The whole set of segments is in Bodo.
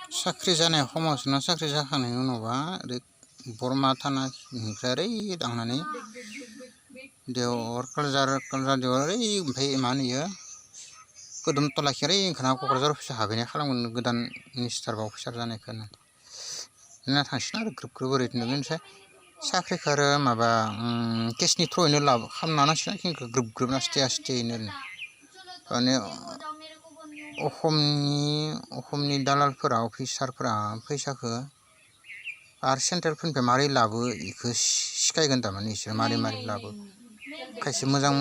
साख्रि जानाय समावसो साख्रि जाखांनायनि उनावबा ओरै बरमा थानानिफ्राय ओरै थांनानै देवघर क'क्राझार देवघर ओरै ओमफ्राय मा होनो इयो कोदोमतलाखि ओरै ओंखारना क'क्राझार अफिसाव हाबहैनाय खालामगोन गोदान मिनिस्टार बा अफिसार जानायखौ ना थांसिन आरो ग्रोब ग्रोब ओरैनो ओमफ्राय साख्रिखौ आरो माबा केसनि थ्रयैनो खालामना नांसिगोन खिन्थु ग्रोब ग्रोबना स्टेयैनो माने अखमनि दालालफोरा अफिसारफोरा फैसाखौ आरो सेन्ट्रेलफोरनिफ्राय मारै लाबो बेखौ सिखायगोन थारमाने बिसोर मारै लाबो खायसे मोजां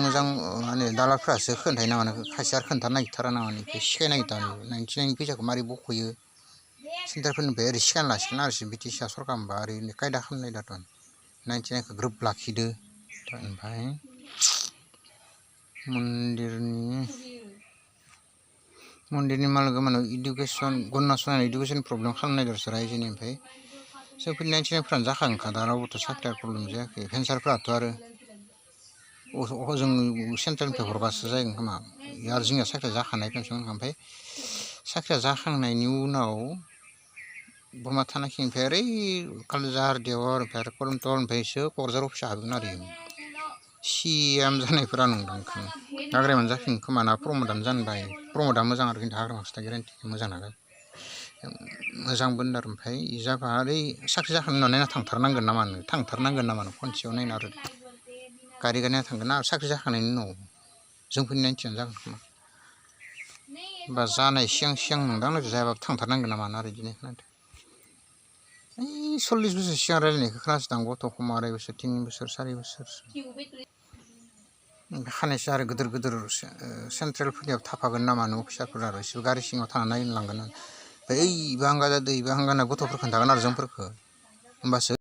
माने दालालफोरासो खोन्थायो नामा खायसे आरो खोन्थानो नागिरथारा नामा बेखौ सिखायनो नागिरथारा 99 फैसाखौ मारै बख'यो सेन्ट्रेलफोरनिफ्राय ओरै सिखायना लासिगोन आरो बिटिसि सरकार होनबा ओरैनो कायदा खालामनाय दाथ' 99खौ ग्रोब लाखिदो ओमफ्राय मन्दिरनि मालिकआ माने इडुकेसन गन्ना इडुकेसन प्रब्लेम खालामनाय दरसो रायजोनि ओमफ्राय जोंफोर 99फ्रानो जाखागोनखा दा रावबोथ' साख्रिया प्रब्लेम जायाखै भेन्सारफ्राथ' आरो जों सेन्ट्रेलनिफ्राय हरबासो जागोन खोमा आरो जोंनिया साख्रिया जाखानाय पेन्सन ओमफ्राय साख्रिया जाखांनायनि उनाव बरमा थानाखिनिफ्राय ओरै क'क्राझार देवघर ओमफ्राय आरो क'रमतलनिफ्रायसो क'क्राझार अफिसाव हाबगोन आरो सिएम जानायफोरा नंदां हाग्रामानो जाफिनगोन खोमा ना प्रमदानो जानो बायो प्रमदा मोजां आरो खिन्थु हाग्रामाखौ गेरेन्टि मोजां नालाय मोजांबो होनदों आरो ओमफ्राय जाबा ओरै साख्रि जाखांनायनि उनाव नायना थांथारनांगोन नामा खनसेयाव नायना आरो गारि नायना थांगोन आरो साख्रि जाखांनायनि उनाव जोंफोरनि 90आनो जागोन खोमा होमबा जानाय सिगां नंदां जायाबाबो थांथारनांगोन नामा आरो बिदिनो खोनादों 40 बोसोर सिगां रायज्लायनायखौ खोनासंदां गथ' खमा 2 बोसोर 3 बोसोर 4 बोसोर खानैसो आरो गिदिर सेन्ट्रेलफोरनियाव थाफागोन नामा अफिसारफोर आरो एसे गारि सिङाव थानानै नायलांगोन ओमफ्राय ओइबो हांगा जादों ओइबो हांगा होनना गथ'फोर खोन्थागोन आरो जोंफोरखौ होमबासो